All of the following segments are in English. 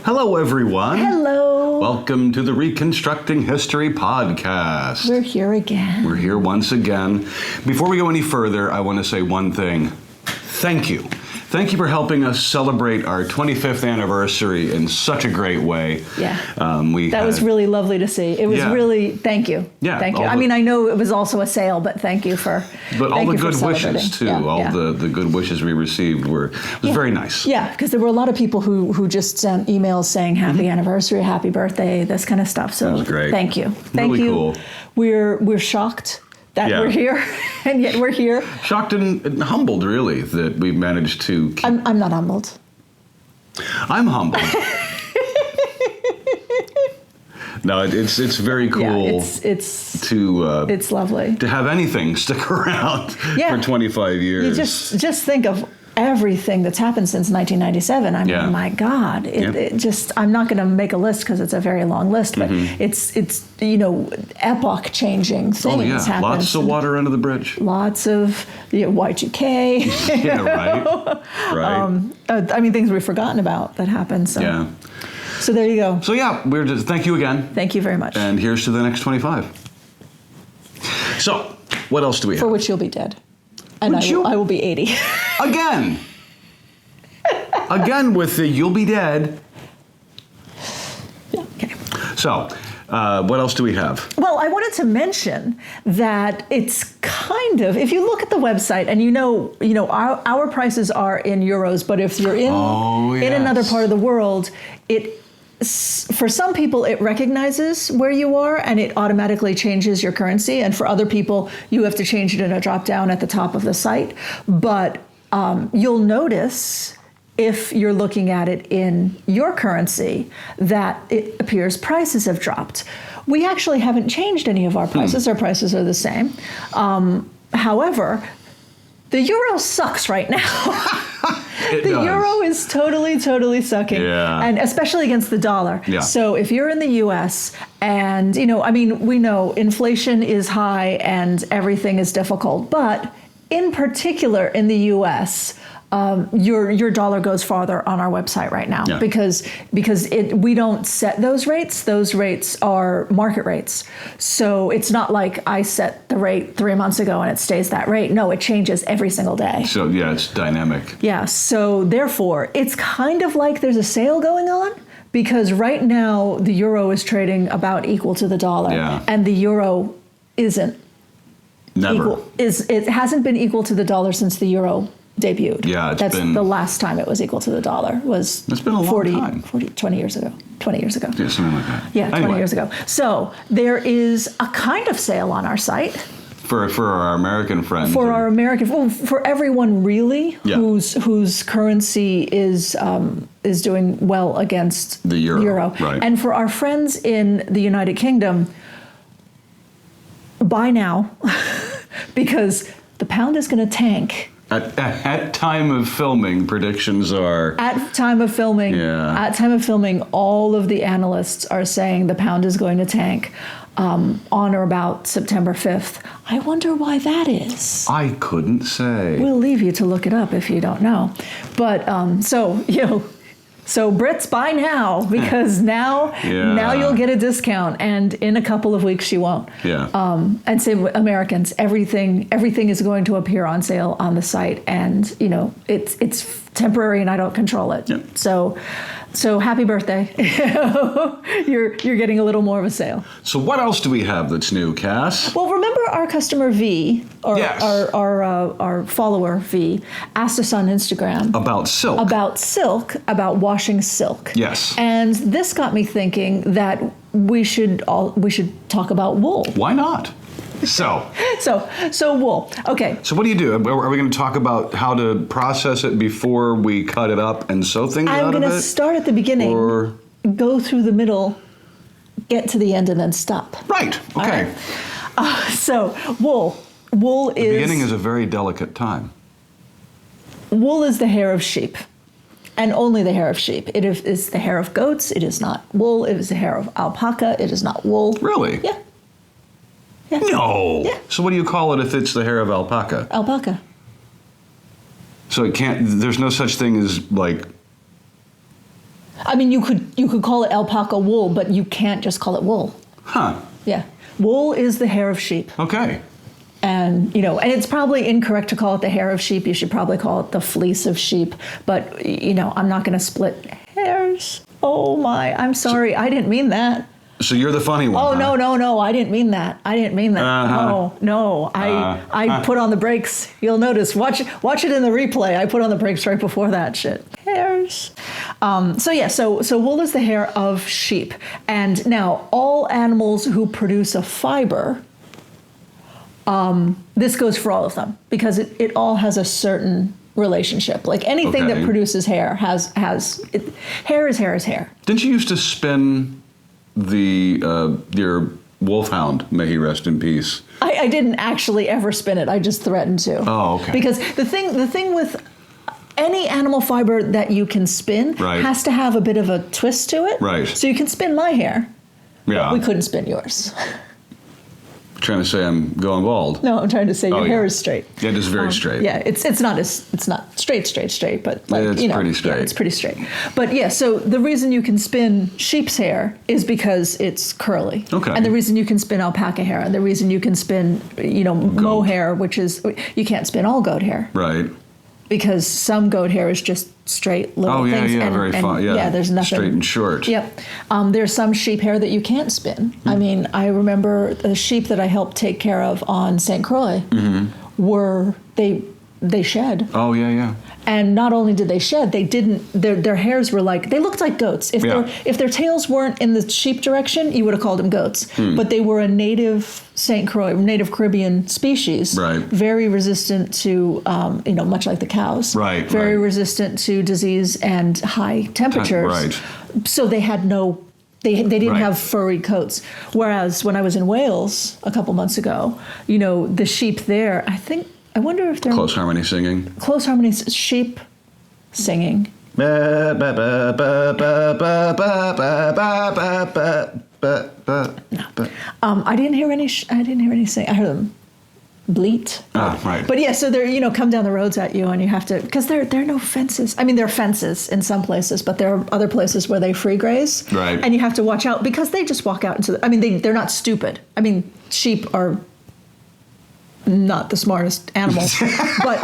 Hello, everyone. Hello. Welcome to the Reconstructing History podcast. We're here again. We're here once again. Before we go any further, I want to say one thing. Thank you. Thank you for helping us celebrate our 25th anniversary in such a great way. Yeah. That was really lovely to see. It was really, thank you. Yeah. Thank you. I mean, I know it was also a sale, but thank you for But all the good celebrating. wishes, too. The good wishes we received was very nice. Yeah, because there were a lot of people who just sent emails saying happy anniversary, happy birthday, this kind of stuff. So that was great. Thank you. Thank really you. Cool. We're shocked that we're here, and yet we're here. Shocked and humbled, really, that we've managed to keep... I'm not humbled. I'm humbled. No, it's very cool. Yeah, it's lovely to have anything stick around for 25 years. You just think of everything that's happened since 1997. I mean, my God, it just, I'm not going to make a list because it's a very long list, but it's epoch changing things happen. Lots of water under the bridge. Lots of Y2K. Yeah, right. I mean, things we've forgotten about that happened. So. Yeah. So there you go. So we're just, thank you again. Thank you very much. And here's to the next 25. So, what else do we have? For which you'll be dead. And I will be 80. Again. Again with the you'll be dead. Yeah, okay. So, what else do we have? Well, I wanted to mention that it's kind of, if you look at the website and our prices are in euros, but if you're in another part of the world, for some people, it recognizes where you are and it automatically changes your currency. And for other people, you have to change it in a drop down at the top of the site. But you'll notice, if you're looking at it in your currency, that it appears prices have dropped. We actually haven't changed any of our prices. Our prices are the same. However, the euro sucks right now. The euro is totally sucking, and especially against the dollar. Yeah. So if you're in the U.S. and, we know inflation is high and everything is difficult, but in particular in the U.S., your dollar goes farther on our website right now because we don't set those rates. Those rates are market rates. So it's not like I set the rate 3 months ago and it stays that rate. No, it changes every single day. So it's dynamic. Yeah. So therefore, it's kind of like there's a sale going on, because right now the euro is trading about equal to the dollar, and the euro isn't. Never. It hasn't been equal to the dollar since the euro debuted. Yeah, that's the last time it was equal to the dollar. It's been a long time. 20 years ago. 20 years ago. Yeah, something like that. Yeah, 20 years ago. So there is a kind of sale on our site. For our American friends. For everyone really, whose currency is doing well against the euro. Right. And for our friends in the United Kingdom, buy now, because the pound is going to tank. At time of filming, predictions are... At time of filming, all of the analysts are saying the pound is going to tank on or about September 5th. I wonder why that is. I couldn't say. We'll leave you to look it up if you don't know. But so Brits, buy now, because now you'll get a discount, and in a couple of weeks you won't. Yeah. And same with Americans. Everything is going to appear on sale on the site, and it's temporary, and I don't control it. Yeah. So happy birthday. You're getting a little more of a sale. So what else do we have that's new, Cass? Well, remember our customer V, or our follower V, asked us on Instagram about silk. About washing silk. Yes. And this got me thinking that we should talk about wool. Why not? So wool. Okay. So what do you do? Are we going to talk about how to process it before we cut it up and sew things out of it? I'm going to start at the beginning, go through the middle, get to the end, and then stop. Right. Okay. So wool. Wool is... The beginning is a very delicate time. Wool is the hair of sheep, and only the hair of sheep. It is the hair of goats. It is not wool. It is the hair of alpaca. It is not wool. Really? Yeah. Yeah. No. Yeah. So what do you call it if it's the hair of alpaca? Alpaca. So it can't, there's no such thing as like I mean, you could call it alpaca wool, but you can't just call it wool. Huh. Yeah. Wool is the hair of sheep. Okay. And, and it's probably incorrect to call it the hair of sheep. You should probably call it the fleece of sheep. But, I'm not going to split hairs. Oh, my. I'm sorry. I didn't mean that. So you're the funny one. Oh, huh? no. I didn't mean that. No. I put on the brakes. You'll notice. Watch it in the replay. I put on the brakes right before that shit. Hairs. So wool is the hair of sheep. And now all animals who produce a fiber, this goes for all of them because it all has a certain relationship. Like anything that produces hair hair is hair. Didn't you used to spin your wolfhound, may he rest in peace? I didn't actually ever spin it. I just threatened to. Oh, okay. Because the thing with any animal fiber that you can spin has to have a bit of a twist to it. Right. So you can spin my hair. Yeah. But we couldn't spin yours. Trying to say I'm going bald. No, I'm trying to say your hair is straight. Yeah, it is very straight. Yeah, it's not straight, but like it's pretty straight. Yeah, it's pretty straight. But yeah, so the reason you can spin sheep's hair is because it's curly. Okay. And the reason you can spin alpaca hair, and the reason you can spin mohair, which is you can't spin all goat hair. Right. Because some goat hair is just straight little things. Very fine. Yeah, there's nothing. Straight and short. Yep. There's some sheep hair that you can't spin. I mean, I remember the sheep that I helped take care of on St. Croix they shed. Oh, yeah. And not only did they shed, they didn't. Their hairs were they looked like goats. If their tails weren't in the sheep direction, you would have called them goats. But they were a native St. Croix, native Caribbean species. Right. Very resistant to, much like the cows. Right. Very resistant to disease and high temperatures. Right. So they had no. They didn't have furry coats. Whereas when I was in Wales a couple months ago, the sheep there, I wonder if they're Close harmony singing. Close harmony sheep singing. No. I didn't hear any sing. I heard them bleat. Ah, right. But yeah, so they're come down the roads at you, and you have to because there are no fences. I mean, there are fences in some places, but there are other places where they free graze. Right. And you have to watch out because they just walk out into. They're not stupid. I mean, sheep are not the smartest animals, but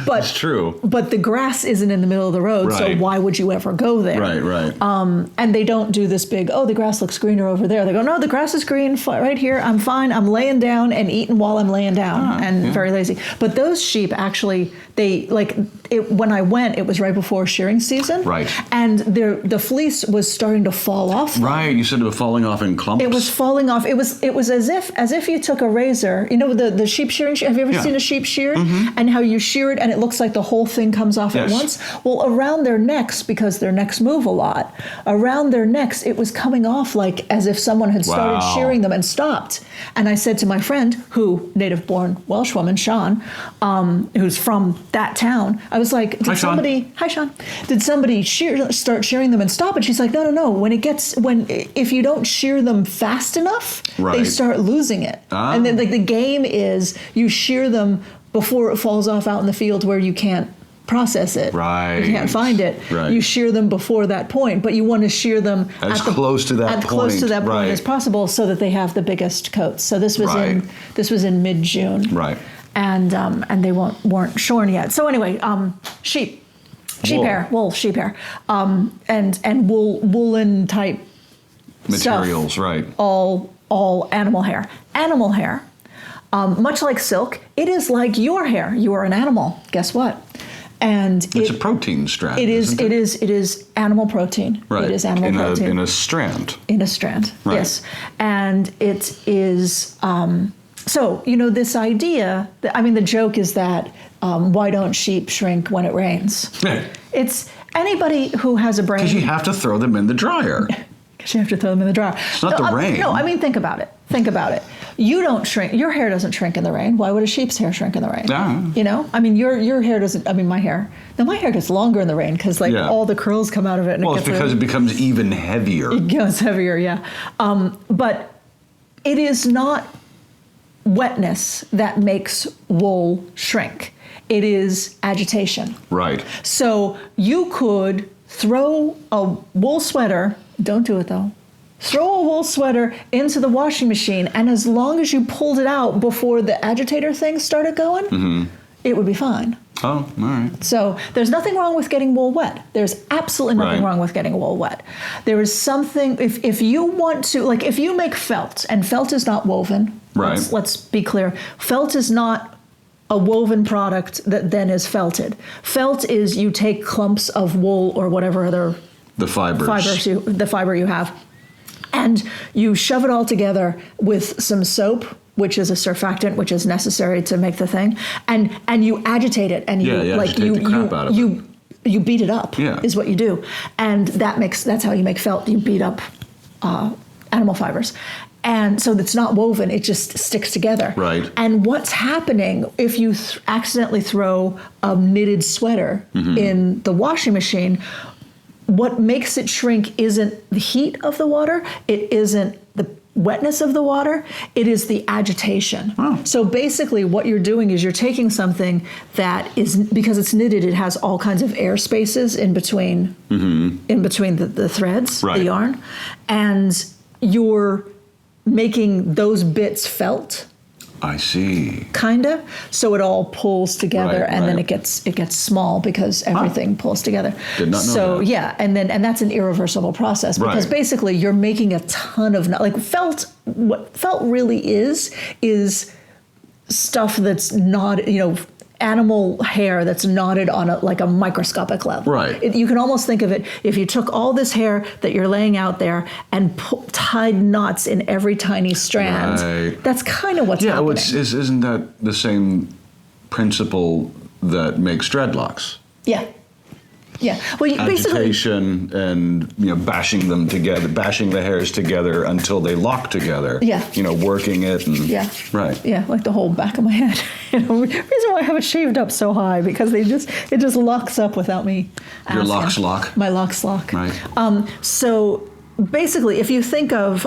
it's true. But the grass isn't in the middle of the road, so why would you ever go there? Right. And they don't do this big, the grass looks greener over there. They go, no, the grass is green right here. I'm fine. I'm laying down and eating while I'm laying down, very lazy. But those sheep actually, when I went, it was right before shearing season. Right. And the fleece was starting to fall off. Right. You said it was falling off in clumps. It was falling off. It was as if you took a razor. The sheep shearing. Have you ever seen a sheep sheared? Mm-hmm. And how you shear it and it looks like the whole thing comes off at once? Well, around their necks, because their necks move a lot, around their necks it was coming off like as if someone had started shearing them and stopped. And I said to my friend, native-born Welsh woman, Sean, who's from that town, I was like, hi Sean, did somebody start shearing them and stop? And she's like, no. If you don't shear them fast enough, they start losing it. And then the game is you shear them before it falls off out in the field where you can't process it. Right. You can't find it. Right. You shear them before that point, but you want to shear them as close to that point as possible so that they have the biggest coats. So this was in mid-June. Right. And they weren't shorn yet. So anyway, sheep hair, sheep hair, and woolen type materials, stuff, right? All animal hair. Animal hair, much like silk, it is like your hair. You are an animal. Guess what? And it's a protein strand. It is animal protein. Right. It is animal protein in a strand. In a strand. Right. Yes, and it is. So, this idea, the joke is that why don't sheep shrink when it rains? It's anybody who has a brain. Because you have to throw them in the dryer. Because you have to throw them in the dryer. It's not the rain. No, think about it. You don't shrink. Your hair doesn't shrink in the rain. Why would a sheep's hair shrink in the rain? Your hair doesn't, my hair. Now, my hair gets longer in the rain because all the curls come out of it. And it's because it becomes even heavier. It gets heavier, yeah. But it is not wetness that makes wool shrink. It is agitation. Right. So you could throw a wool sweater, don't do it though, throw a wool sweater into the washing machine, and as long as you pulled it out before the agitator thing started going, it would be fine. Oh, all right. So there's nothing wrong with getting wool wet. There's absolutely nothing wrong with getting wool wet. There is something, if you want to, like if you make felt, and felt is not woven, let's be clear, felt is not a woven product that then is felted. Felt is you take clumps of wool or whatever other the fiber you have, and you shove it all together with some soap, which is a surfactant, which is necessary to make the thing, and you agitate it, and you beat it up, is what you do, and that's how you make felt. You beat up animal fibers, and so it's not woven; it just sticks together. Right. And what's happening if you accidentally throw a knitted sweater in the washing machine? What makes it shrink isn't the heat of the water. It isn't the wetness of the water, it is the agitation. Oh. So basically what you're doing is you're taking something that is, because it's knitted, it has all kinds of air spaces in between the threads, the yarn, and you're making those bits felt. I see. Kinda. So it all pulls together, and then it gets small because everything pulls together. Did not know so that. Yeah, and that's an irreversible process because basically you're making a ton of like felt. What felt really is stuff that's not, animal hair that's knotted on a microscopic level. Right. You can almost think of it, if you took all this hair that you're laying out there and tied knots in every tiny strand, that's kind of what's happening. Isn't that the same principle that makes dreadlocks? Yeah. Yeah. Well, agitation and bashing them together, bashing the hairs together until they lock together. Yeah. Working it and right. Yeah, like the whole back of my head. Reason why I have it shaved up so high because it just locks up without me asking. Your locks lock. My locks lock. Right. So basically, if you think of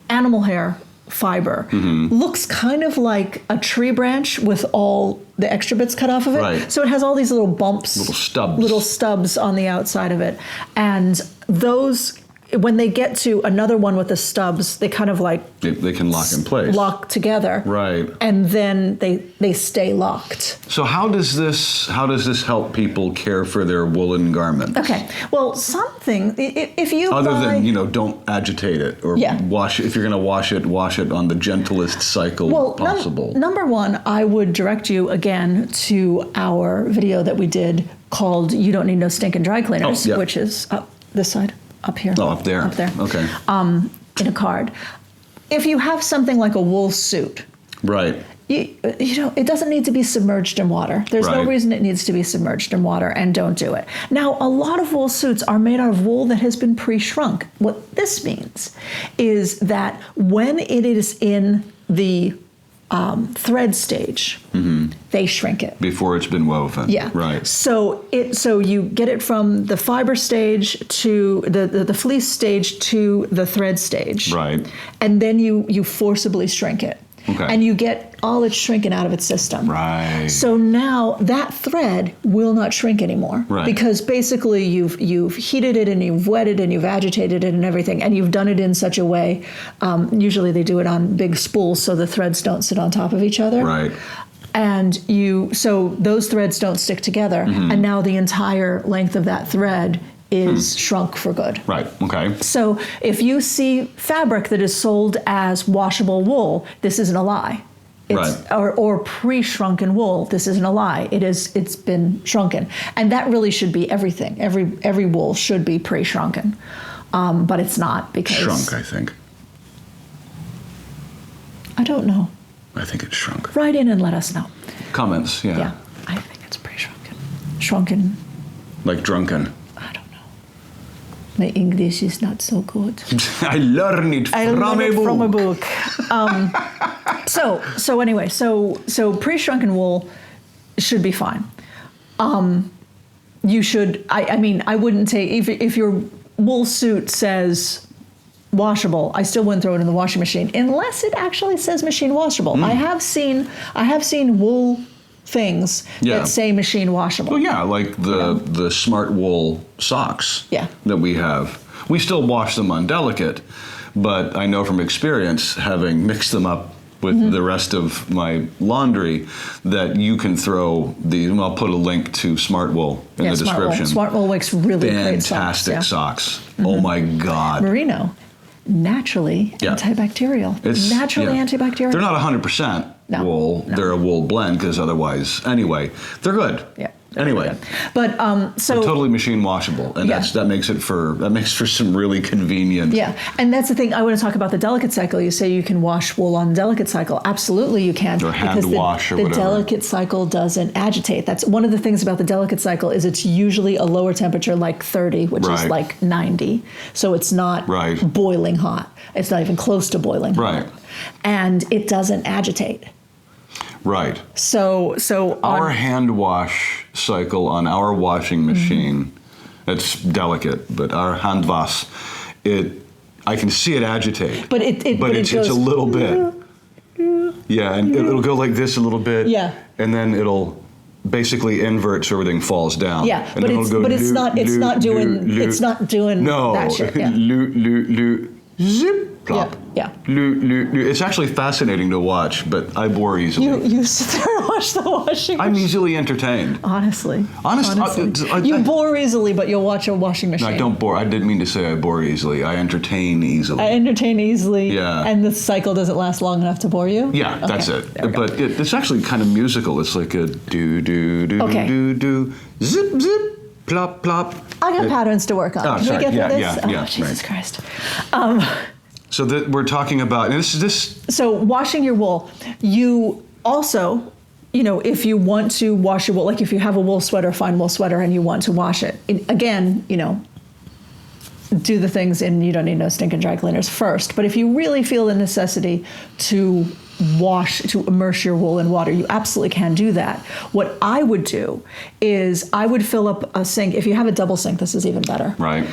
animal hair fiber, looks kind of like a tree branch with all the extra bits cut off of it. Right. So it has all these little bumps, little stubs on the outside of it, and those, when they get to another one with the stubs, they kind of like they can lock in place, lock together, right, and then they stay locked. So how does this help people care for their woolen garments? Okay, well, something if you other than don't agitate it or wash it. If you're going to wash it on the gentlest cycle possible. Number one, I would direct you again to our video that we did called "You Don't Need No Stinkin' Dry Cleaners," which is up this side. Up here. Oh, up there. Up there. Okay. In a card. If you have something like a wool suit, right? It doesn't need to be submerged in water. There's no reason it needs to be submerged in water, and don't do it. Now, a lot of wool suits are made out of wool that has been pre-shrunk. What this means is that when it is in the thread stage, they shrink it before it's been woven. Yeah, right. So you get it from the fiber stage to the fleece stage to the thread stage, right? And then you forcibly shrink it, and you get all its shrinking out of its system, right? So now that thread will not shrink anymore, right? Because basically you've heated it and you've wetted and you've agitated it and everything, and you've done it in such a way. Usually they do it on big spools so the threads don't sit on top of each other, right? And so those threads don't stick together, and now the entire length of that thread is shrunk for good. Right, okay. So if you see fabric that is sold as washable wool, this isn't a lie. Or pre-shrunken wool, this isn't a lie. It's been shrunken. And that really should be everything. Every wool should be pre-shrunken. But it's not because... Shrunk, I think. I don't know. I think it's shrunk. Write in and let us know. Comments, yeah. Yeah, I think it's pre-shrunken. Shrunken. Like drunken. I don't know. My English is not so good. I learned it from a book. So anyway, so pre-shrunken wool should be fine. You should. I wouldn't take if your wool suit says washable, I still wouldn't throw it in the washing machine unless it actually says machine washable. I have seen wool things Yeah. that say machine washable. Well, yeah, like the smart wool socks Yeah. that we have. We still wash them on delicate, but I know from experience, having mixed them up with Mm-hmm. the rest of my laundry, that you can throw these, and I'll put a link to smart wool in the Smart description. Wool. Smart Wool makes really great socks. Fantastic Yeah. socks. Oh my God. Merino, naturally Yeah. antibacterial. It's Naturally yeah. antibacterial. They're not 100% No, wool. no. They're a wool blend because otherwise, anyway, they're good. Yeah. they're Anyway, really good. But so they're totally machine washable, and Yeah. that makes for some really convenient. yeah, and that's the thing. I want to talk about the delicate cycle. You say you can wash wool on the delicate cycle. Absolutely, you can. Or hand because wash or the whatever. delicate cycle doesn't agitate. That's one of the things about the delicate cycle is it's usually a lower temperature, like 30, which is Right. like 90. So it's not Right. boiling hot. It's not even close to boiling hot. Right. And it doesn't agitate. Right. So Our on, hand wash cycle on our washing machine, it's delicate, but our hand wash, I can see it agitate. but it it's goes, a little bit. Yeah, and it'll go like this a little bit. Yeah. And then it'll basically invert so everything falls down. Yeah, And but then it's it'll go but it's loop, not it's loop, not doing loop, loop. it's not doing No. that shit. Yeah. Loop, loop, loop, zip, plop. Yeah, Loop, loop, loop. It's actually fascinating to watch, but I bore easily. You sit there and watch the washing I'm machine. easily entertained. Honestly. I- You bore easily, but you'll watch a washing No, machine. I don't bore. I didn't mean to say I bore easily. I entertain easily. I entertain easily, Yeah. and the cycle doesn't last long enough to bore you? Yeah, Okay, that's it. there we go. But it's actually kind of musical. It's like a do do do Okay. do do zip zip plop plop. I got patterns to work on. Oh, Can sorry. we get Yeah, through yeah, this? Oh, yeah, Jesus right. Christ. So that we're talking about, and this So washing your wool, you also, if you want to wash your wool, like if you have a wool sweater, fine wool sweater, and you want to wash it, again, do the things, and you don't need no stinking dry cleaners first. But if you really feel the necessity to immerse your wool in water, you absolutely can do that. What I would do is I would fill up a sink. If you have a double sink, this is even better. right.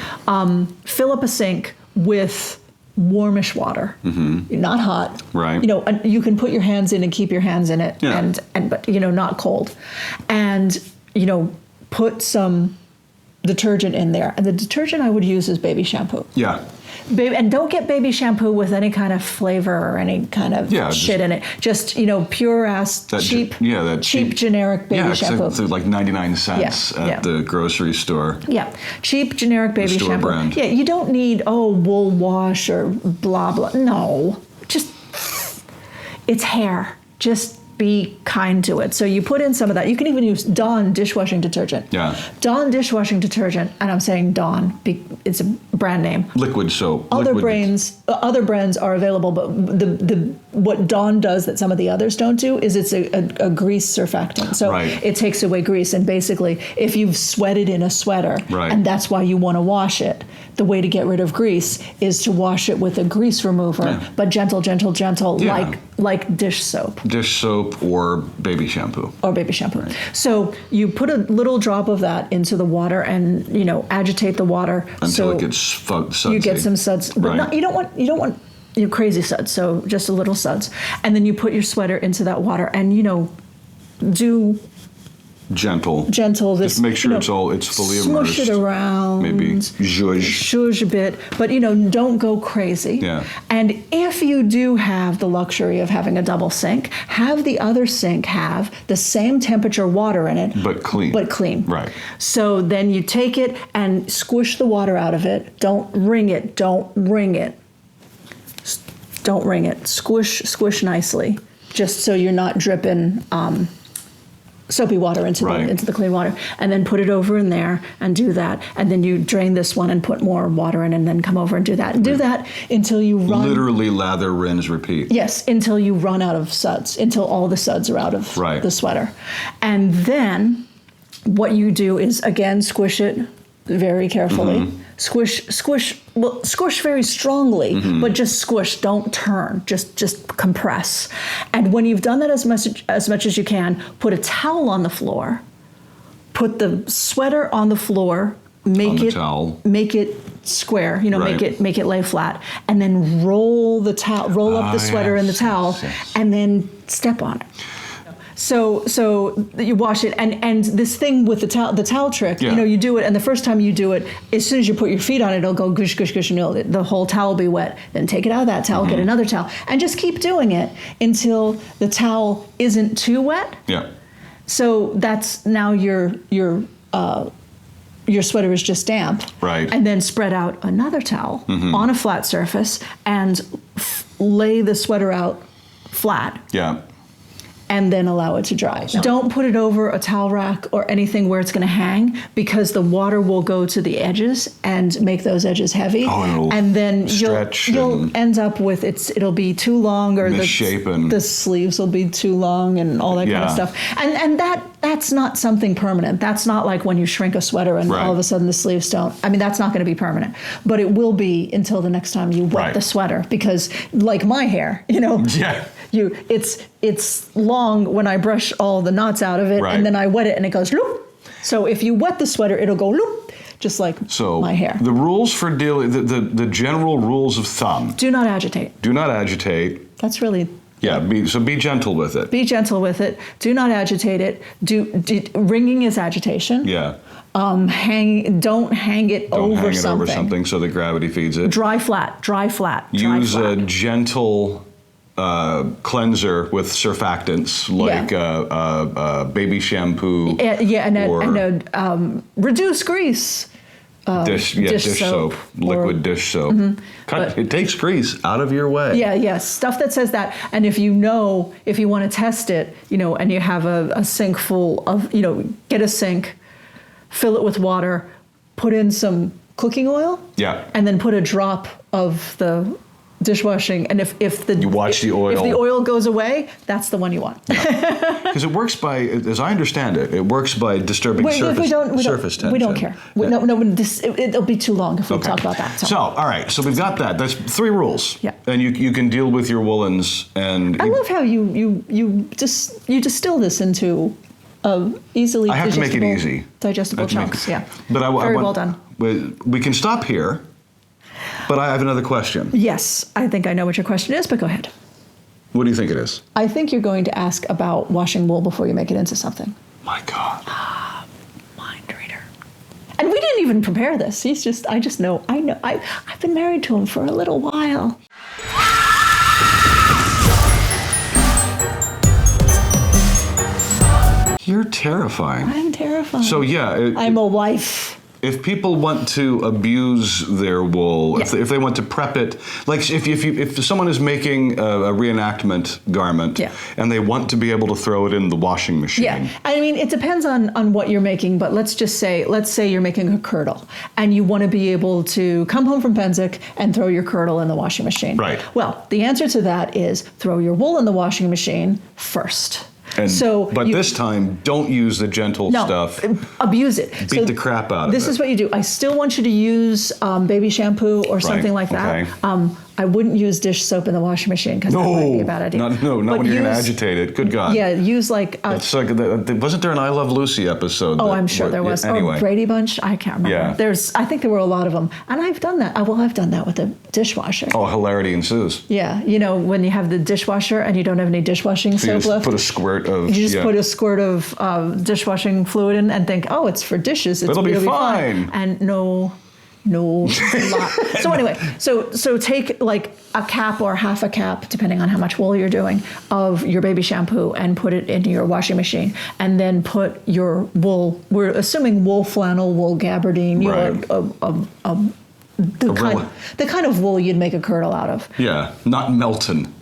Fill up a sink with warmish water, not hot. Right. And you can put your hands in and keep your hands in it, Yeah. but not cold, and put some detergent in there. And the detergent I would use is baby shampoo. Yeah. And don't get baby shampoo with any kind of flavor or any kind of shit in it. Just pure ass cheap generic baby shampoo. It's like 99 cents at the grocery store. Yeah, cheap generic baby store shampoo. brand. Yeah, you don't need wool wash or blah blah. No, just it's hair. Just be kind to it. So you put in some of that. You can even use Dawn dishwashing detergent. Yeah. Dawn dishwashing detergent, and I'm saying Dawn. It's a brand name. Liquid soap. Other brands are available, but what Dawn does that some of the others don't do is it's a grease surfactant. So Right. it takes away grease. And basically, if you've sweated in a sweater, Right. and that's why you want to wash it, the way to get rid of grease is to wash it with a grease remover, Yeah. but gentle, Yeah. like dish soap. Dish soap or baby shampoo. Or baby shampoo. So you put a little drop of that into the water and agitate the water Until so it gets sudsy. you get some suds, but Right. you don't want crazy suds. So just a little suds, and then you put your sweater into that water and do Gentle. This, Just make sure it's fully immersed. Smush it around. Maybe zhuzh. A bit, but don't go crazy. Yeah. And if you do have the luxury of having a double sink, have the other sink have the same temperature water in it, But clean. Right. So then you take it and squish the water out of it. Don't wring it. Don't wring it. Squish nicely, just so you're not dripping soapy water into the clean water, and then put it over in there and do that, and then you drain this one and put more water in, and then come over and do that. And do that until you run. Literally lather, rinse, repeat. Yes, until you run out of suds, until all the suds are out of the sweater. And then what you do is, again, squish it very carefully. Squish very strongly, but just squish, don't turn, just compress. And when you've done that as much as you can, put a towel on the floor, put the sweater on the floor, make it square, make it lay flat, and then roll up the sweater in the towel, and then step on it. So you wash it, and this thing with the towel trick, Yeah. you do it, and the first time you do it, as soon as you put your feet on it, it'll go gush, gush, gush, and the whole towel will be wet. Then take it out of that towel, get another towel, and just keep doing it until the towel isn't too wet. Yeah. So that's now your sweater is just damp. Right. And then spread out another towel on a flat surface and lay the sweater out flat. Yeah. And then allow it to dry. Don't put it over a towel rack or anything where it's going to hang, because the water will go to the edges and make those edges heavy. Oh, and then stretch you'll end up with it'll be too long, or misshapen. the sleeves will be too long and all that kind of stuff. And that's not something permanent. That's not like when you shrink a sweater and all of a sudden the sleeves don't. I mean, that's not going to be permanent. But it will be until the next time you wet the sweater, because like my hair, Yeah. it's long when I brush all the knots out of it, and then I wet it and it goes loop. So if you wet the sweater, it'll go loop, just like my hair. The rules for dealing, the general rules of thumb. Do not agitate. Do not agitate. That's really... Yeah, be gentle with it. Be gentle with it. Do not agitate it. Ringing is agitation. Yeah. Don't hang it Don't hang it over something. something so that gravity feeds it. Dry flat. Use a gentle cleanser with surfactants like baby shampoo. And reduce grease. Dish soap, liquid dish soap. It takes grease out of your way. Yes, stuff that says that. And if you want to test it, and you have a sink full of, get a sink, fill it with water, put in some cooking oil. Yeah. And then put a drop of the dishwashing, and if the oil goes away, that's the one you want. Because it works by, as I understand it, disturbing surface tension. We don't care. It'll be too long if we talk about that. So all right, so we've got that. That's 3 rules. Yeah. And you can deal with your woolens. And I love how you distill this into easily. I have to make it easy. Digestible chunks. Yeah. But very well done. We can stop here. But I have another question. Yes, I think I know what your question is, but go ahead. What do you think it is? I think you're going to ask about washing wool before you make it into something. My God. Mind reader. And we didn't even prepare this. I just know. I've been married to him for a little while. You're terrifying. I'm terrifying. So yeah. I'm a wife. If people want to abuse their wool, if they want to prep it, like if someone is making a reenactment garment and they want to be able to throw it in the washing machine. Yeah, I mean, it depends on what you're making, but let's say you're making a curdle and you want to be able to come home from Penzic and throw your curdle in the washing machine. Right. Well, the answer to that is throw your wool in the washing machine first. But this time, don't use the gentle stuff. Abuse it. Beat the crap out of it. This is what you do. I still want you to use baby shampoo or something like that. Okay. I wouldn't use dish soap in the washing machine because that might be a bad idea. Not when you're going to agitate it. Good God. Yeah, use like... it's like wasn't there an I Love Lucy episode? I'm sure there was. Or Brady Bunch. I can't remember. Yeah. I think there were a lot of them. And I've done that. I've done that with the dishwasher. Oh, hilarity ensues. Yeah. When you have the dishwasher and you don't have any dishwashing soap left. Put a squirt of... You just put a squirt of dishwashing fluid in and think, it's for dishes. It'll be fine. And no, it's a lot. So anyway, so take like a cap or half a cap, depending on how much wool you're doing, of your baby shampoo and put it in your washing machine. And then put your wool, we're assuming wool flannel, wool gabardine, the kind of wool you'd make a curdle out of. Yeah, not Melton.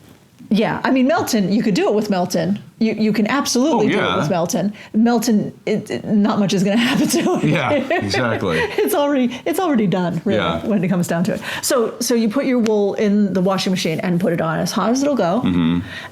Yeah, I mean, Melton, you could do it with Melton. You can absolutely do it with Melton. Melton, not much is going to happen to it. Yeah, exactly. It's already done, really, when it comes down to it. So you put your wool in the washing machine and put it on as hot as it'll go,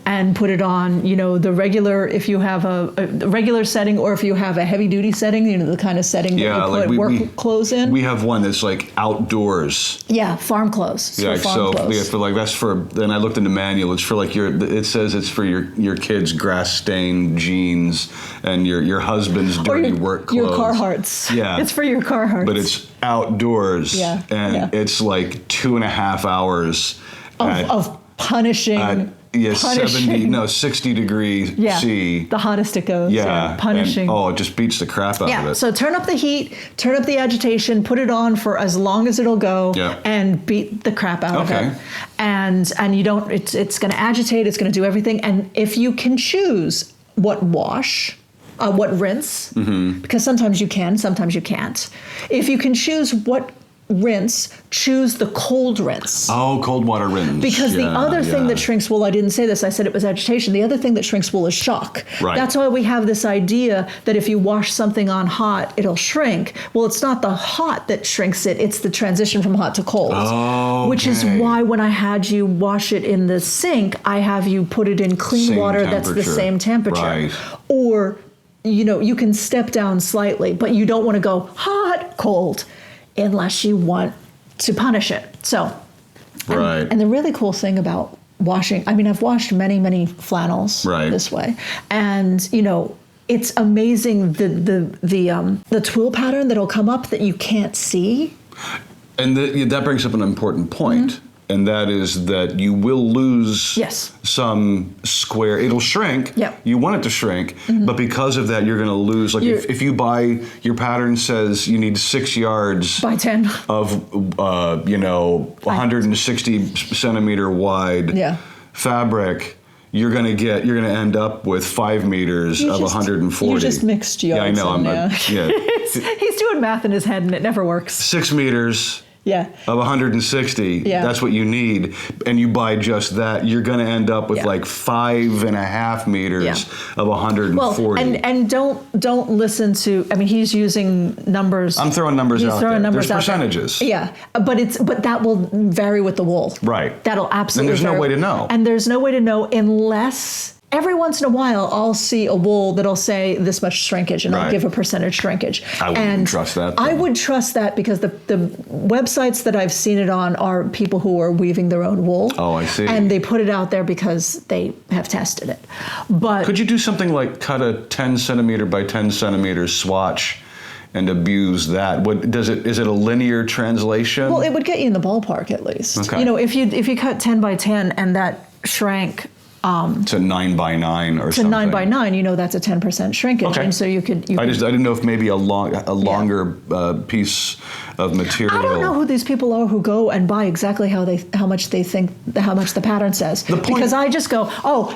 and put it on, the regular, if you have a regular setting or if you have a heavy duty setting, the kind of setting that you put work clothes in. We have one that's like outdoors. Yeah, farm clothes. Yeah, then I looked in the manual. It's for like it says it's for your kids' grass-stained jeans and your husband's dirty work clothes. Your Carhartts. Yeah. It's for your Carhartts. But it's outdoors. Yeah. And it's like 2.5 hours of punishing punishing. 60 degrees C. The hottest it goes. Yeah. Punishing. And, it just beats the crap out of it. So turn up the heat, turn up the agitation, put it on for as long as it'll go, and beat the crap out of it. And you don't, it's going to agitate, it's going to do everything. And if you can choose what rinse, because sometimes you can, sometimes you can't. If you can choose what rinse, choose the cold rinse. Oh, cold water rinse. Because the other thing that shrinks wool, I didn't say this, I said it was agitation. The other thing that shrinks wool is shock. Right. That's why we have this idea that if you wash something on hot, it'll shrink. Well, it's not the hot that shrinks it, it's the transition from hot to cold. Oh, okay. Which is why when I had you wash it in the sink, I have you put it in clean water that's the same temperature. Right. Or, you can step down slightly, but you don't want to go hot, cold, unless you want to punish it. So, and the really cool thing about washing, I've washed many, many flannels this way, and it's amazing the twill pattern that'll come up that you can't see. And that brings up an important point. And that is that you will lose some square. It'll shrink. Yep. You want it to shrink, but because of that, you're going to lose. Like if you buy, your pattern says you need 6 yards by 10 of 160 centimeter wide fabric. You're going to end up with 5 meters of 140. You just mixed yards. Yeah, I know. He's doing math in his head, and it never works. 6 meters. Of 160, that's what you need, and you buy just that, you're going to end up with like 5.5 meters of 140. Well, and don't listen to. He's using numbers. I'm throwing numbers out there. There's percentages. But that will vary with the wool. Right. That'll absolutely. And there's no way to know. And there's no way to know unless. Every once in a while, I'll see a wool that'll say this much shrinkage, and I'll give a percentage shrinkage. I wouldn't trust that. I would trust that because the websites that I've seen it on are people who are weaving their own wool. Oh, I see. And they put it out there because they have tested it. But could you do something like cut a 10 centimeter by 10 centimeter swatch and abuse that? Is it a linear translation? Well, it would get you in the ballpark at least. Okay. If you cut 10 by 10 and that shrank. To 9 by 9 or something. To 9 by 9, that's a 10% shrinkage, okay. And so you could. I didn't know if maybe a longer piece of material. I don't know who these people are who go and buy exactly how much they think how much the pattern says. Because I just go,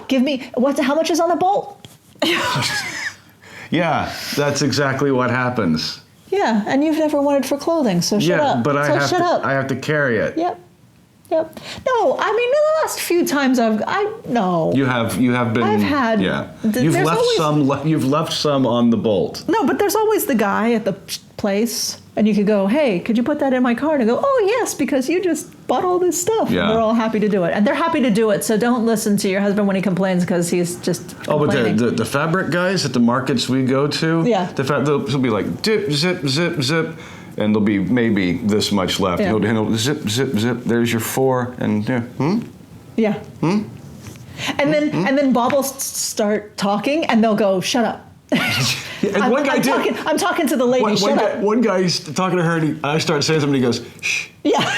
give me how much is on the bolt. Yeah, that's exactly what happens. Yeah, and you've never wanted for clothing, so shut up. Yeah, but I have to carry it. Yep. No, the last few times You have been. I've had. Yeah. You've left some on the bolt. No, but there's always the guy at the place, and you could go, hey, could you put that in my cart? And go, oh yes, because you just bought all this stuff. Yeah. And they're all happy to do it, and they're happy to do it. So don't listen to your husband when he complains because he's just. Complaining. But the fabric guys at the markets we go to. Yeah. They'll be like dip, zip, zip, zip. And there'll be maybe this much left. Yeah. He'll zip, zip, zip. There's your 4, and Yeah. And then Bob will start talking, and they'll go, "Shut up." I'm talking to the lady. Shut up. One guy's talking to her, and I start saying something. He goes, "Shh." Yeah.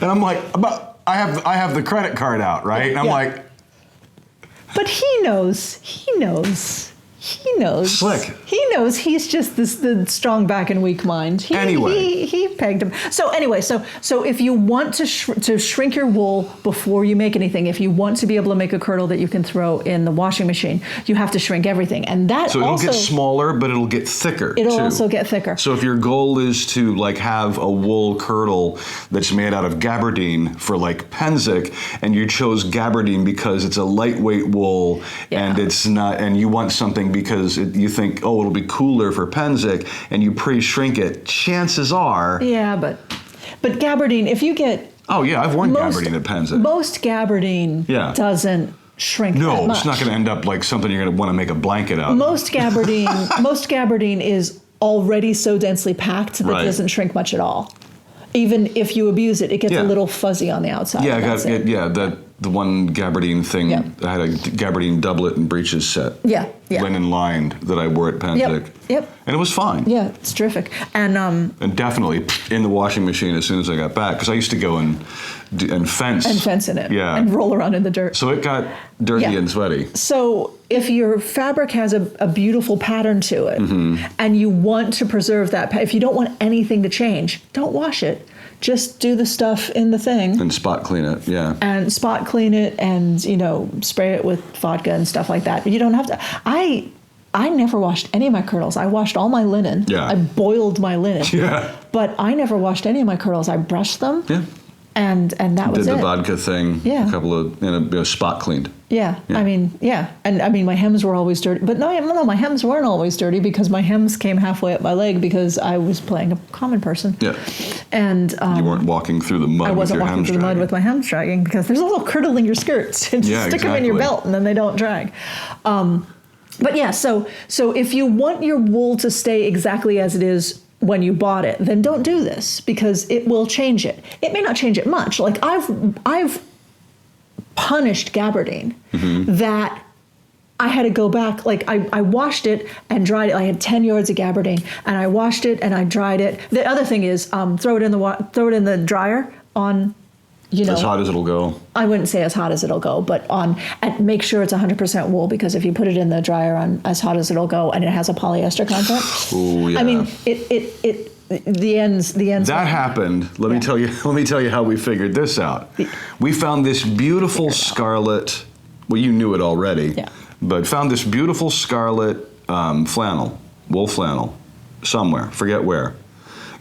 And I'm like, I have the credit card out, right? And I'm like. But he knows. He knows. Slick. He knows he's just the strong back and weak mind. He pegged him. So anyway, so if you want to shrink your wool before you make anything, if you want to be able to make a curdle that you can throw in the washing machine, you have to shrink everything, and that so it'll get smaller, but it'll get thicker. It'll also get thicker. So if your goal is to have a wool curdle that's made out of gabardine for Penzik, and you chose gabardine because it's a lightweight wool, and it's not, and you want something because you think, it'll be cooler for Penzik, and you pre-shrink it, chances are. Yeah, but gabardine, if you get. Oh yeah, I've worn gabardine at Penzik. Most gabardine doesn't shrink that much. No, it's not going to end up like something you're going to want to make a blanket out of. Most gabardine is already so densely packed that it doesn't shrink much at all. Even if you abuse it, it gets a little fuzzy on the outside. Yeah, the one gabardine thing. Yep. I had a gabardine doublet and breeches set. Yeah. Linen lined that I wore at Pentic. Yep. And it was fine. Yeah, it's terrific. And definitely in the washing machine as soon as I got back, because I used to go and fence. And fence in it. Yeah. And roll around in the dirt. So it got dirty and sweaty. So if your fabric has a beautiful pattern to it, and you want to preserve that, if you don't want anything to change, don't wash it. Just do the stuff in the thing. And spot clean it, yeah. And spot clean it and, spray it with vodka and stuff like that. You don't have to. I never washed any of my curdles. I washed all my linen. Yeah. I boiled my linen. Yeah. But I never washed any of my curdles. I brushed them. Yeah. And that was it. Did the vodka thing. Yeah. A couple of, spot cleaned. Yeah. I mean, yeah. And I mean, my hems were always dirty. But no, my hems weren't always dirty because my hems came halfway up my leg because I was playing a common person. Yeah. And you weren't walking through the mud. I wasn't with your walking through the mud with my hems dragging because there's a little curdle in your skirts. Just stick them in your belt and then they don't drag. But yeah, so if you want your wool to stay exactly as it is when you bought it, then don't do this because it will change it. It may not change it much. Like I've punished gabardine that I had to go back. Like I washed it and dried it. I had 10 yards of gabardine and I washed it and I dried it. The other thing is throw it in the dryer on. As hot as it'll go. I wouldn't say as hot as it'll go, but and make sure it's 100% wool because if you put it in the dryer on as hot as it'll go and it has a polyester content, ooh, yeah. I mean the ends. That happened. Let me tell you how we figured this out. We found this beautiful scarlet. Well, you knew it already. Yeah. But found this beautiful scarlet flannel, wool flannel, somewhere. Forget where.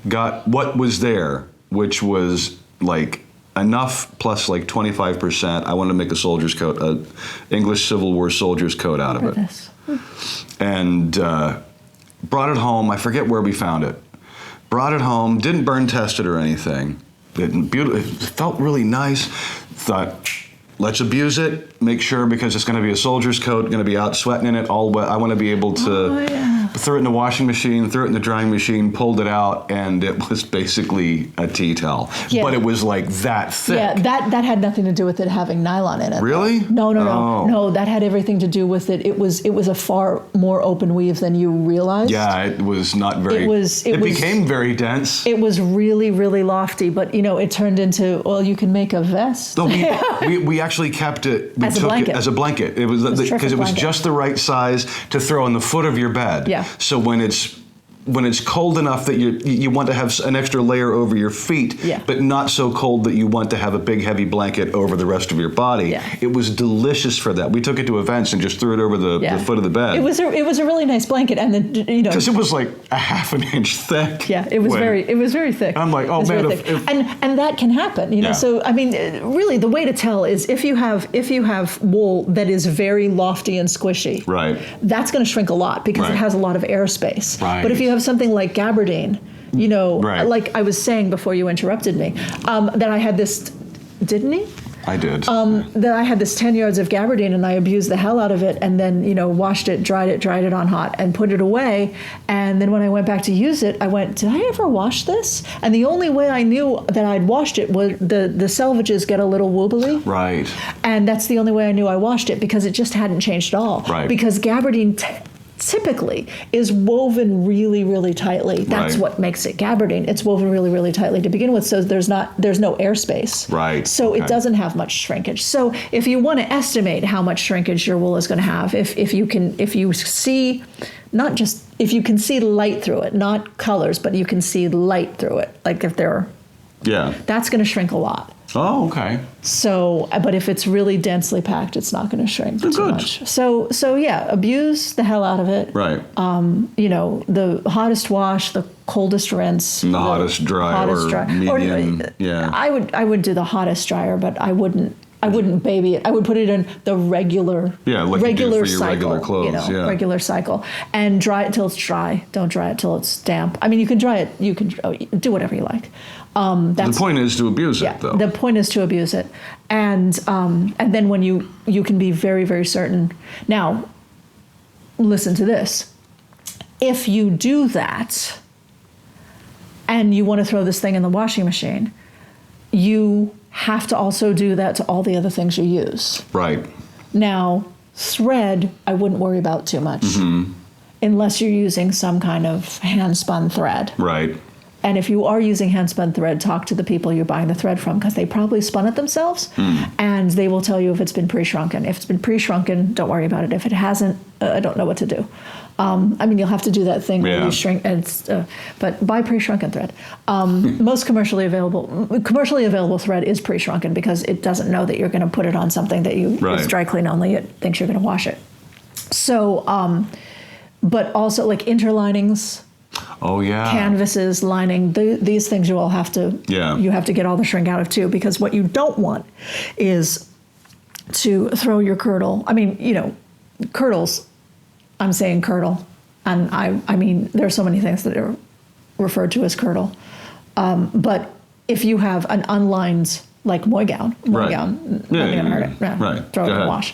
Got what was there, which was like enough plus like 25%. I wanted to make a soldier's coat, an English Civil War soldier's coat out of it. This. And brought it home. I forget where we found it. Brought it home. Didn't burn test it or anything. It felt really nice. Thought, let's abuse it. Make sure because it's going to be a soldier's coat. Going to be out sweating in it all wet. I want to be able to. Threw it in the washing machine, threw it in the drying machine, pulled it out, and it was basically a tea towel. Yeah. But it was like that thick. Yeah, that had nothing to do with it having nylon in it. Really? No. That had everything to do with it. It was a far more open weave than you realized. Yeah, it was not very. It became very dense. It was really, really lofty, but it turned into you can make a vest. No, we actually kept it. We took it as a blanket. It was because it was just the right size to throw on the foot of your bed. Yeah. So when it's cold enough that you want to have an extra layer over your feet, but not so cold that you want to have a big heavy blanket over the rest of your body. Yeah. It was delicious for that. We took it to events and just threw it over the foot of the bed. It was a really nice blanket, and then because it was like a half an inch thick. Yeah, it was very thick. And I'm like, oh man, and that can happen. So I mean, really, the way to tell is if you have wool that is very lofty and squishy, right? That's going to shrink a lot because it has a lot of airspace. Right. But if you have something like gabardine, like I was saying before you interrupted me, that I had this, didn't he? I did. That I had this 10 yards of gabardine and I abused the hell out of it and then, washed it, dried it on hot and put it away. And then when I went back to use it, I went, did I ever wash this? And the only way I knew that I'd washed it was the selvages get a little wobbly. Right. And that's the only way I knew I washed it because it just hadn't changed at all. Right. Because gabardine typically is woven really, really tightly. That's what makes it gabardine. It's woven really, really tightly to begin with, so there's no airspace. Right. So it doesn't have much shrinkage. So if you want to estimate how much shrinkage your wool is going to have, if you can see light through it, not colors, but you can see light through it, like if they're that's going to shrink a lot. Oh, okay. So, but if it's really densely packed, it's not going to shrink too much. So yeah, abuse the hell out of it. Right. The hottest wash, the coldest rinse, and the hottest dry, medium. I would do the hottest dryer, but I wouldn't baby it. I would put it in the regular regular cycle, regular clothes, regular cycle, and dry it till it's dry. Don't dry it till it's damp. I mean, you can dry it. You can do whatever you like. The point is to abuse it, though. The point is to abuse it, and then when you can be very, very certain. Now, listen to this. If you do that, and you want to throw this thing in the washing machine, you have to also do that to all the other things you use. Right. Now, thread, I wouldn't worry about too much. Unless you're using some kind of hand-spun thread. Right. And if you are using hand-spun thread, talk to the people you're buying the thread from, because they probably spun it themselves, and they will tell you if it's been pre-shrunken. If it's been pre-shrunken, don't worry about it. If it hasn't, I don't know what to do. I mean, you'll have to do that thing where you shrink, but buy pre-shrunken thread. Most commercially available thread is pre-shrunken because it doesn't know that you're going to put it on something that it's dry clean only. It thinks you're going to wash it. So, but also like interlinings. Oh yeah. Canvases, lining, these things you all have to. Yeah. You have to get all the shrink out of too, because what you don't want is to throw your curdle. I mean, curdles. I'm saying curdle, and I mean there are so many things that are referred to as curdle, but if you have an unlined like moy gown, nothing gonna hurt it. Right. Throw it in the wash.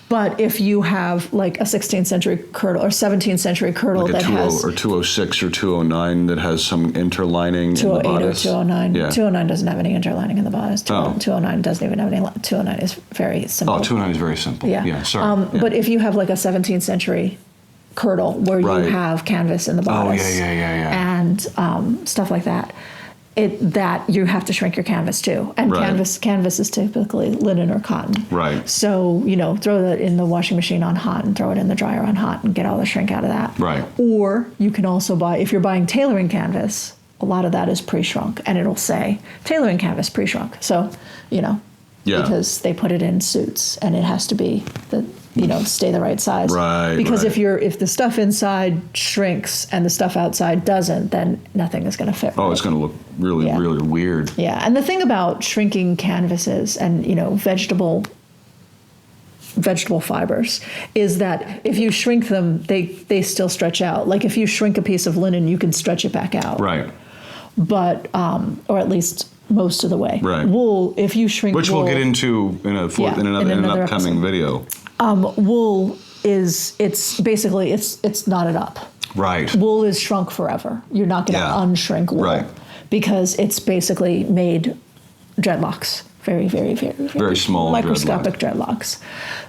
But if you have like a 16th century curdle or 17th century curdle like that has or 206 or 209 that has some interlining in the 208 bodice. or 209. Yeah. 209 doesn't have any interlining in the bodice. 209 doesn't even have any. 209 is very simple. Oh, 209 is very simple. Yeah. Sorry. But if you have like a 17th century curdle where you have canvas in the bodice and stuff like that, that you have to shrink your canvas too. And canvas is typically linen or cotton. Right. So, throw that in the washing machine on hot and throw it in the dryer on hot and get all the shrink out of that. Right. Or you can also buy, if you're buying tailoring canvas, a lot of that is pre-shrunk and it'll say tailoring canvas pre-shrunk. So, because they put it in suits and it has to be stay the right size. Right. Because if the stuff inside shrinks and the stuff outside doesn't, then nothing is going to fit. Oh, it's going to look really, really weird. Yeah. And the thing about shrinking canvases and, vegetable fibers is that if you shrink them, they still stretch out. Like if you shrink a piece of linen, you can stretch it back out. Right. But, or at least most of the way. Right. Wool, if you shrink Which wool, we'll get into in another upcoming video. Wool it's basically knotted up. Right. Wool is shrunk forever. You're not going to unshrink wool because it's basically made dreadlocks. Very, very, very, very small microscopic dreadlocks.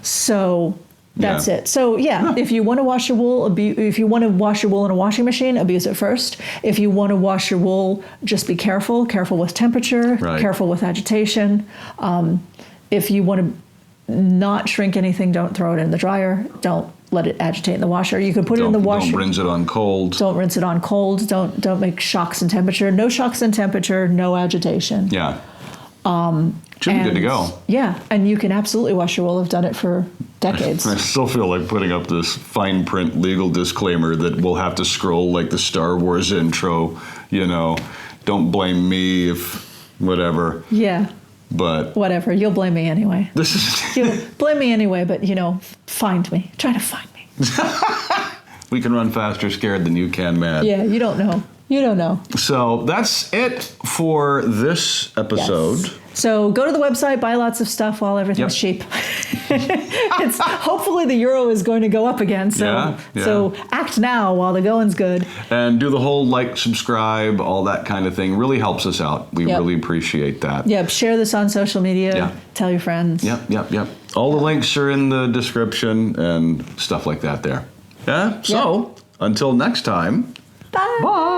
So that's it. So if you want to wash your wool, if you want to wash your wool in a washing machine, abuse it first. If you want to wash your wool, just be careful with temperature, careful with agitation. If you want to not shrink anything, don't throw it in the dryer. Don't let it agitate in the washer. You can put it in the washer. Don't rinse it on cold. Don't rinse it on cold. Don't make shocks in temperature. No shocks in temperature. No agitation. Yeah. Should be good to go. Yeah, and you can absolutely wash your wool. I've done it for decades. I still feel like putting up this fine print legal disclaimer that we'll have to scroll like the Star Wars intro. Don't blame me if whatever. Yeah. But whatever, you'll blame me anyway. You'll blame me anyway, but find me. Try to find me. We can run faster scared than you can mad. Yeah, you don't know. You don't know. So that's it for this episode. Yes. So go to the website, buy lots of stuff while everything's cheap. Hopefully the euro is going to go up again. So so act now while the going's good. And do the whole subscribe, all that kind of thing. Really helps us out. We really appreciate that. Yep. Share this on social media. Yeah. Tell your friends. Yep. All the links are in the description and stuff like that there. Yeah. So until next time. Bye. Bye.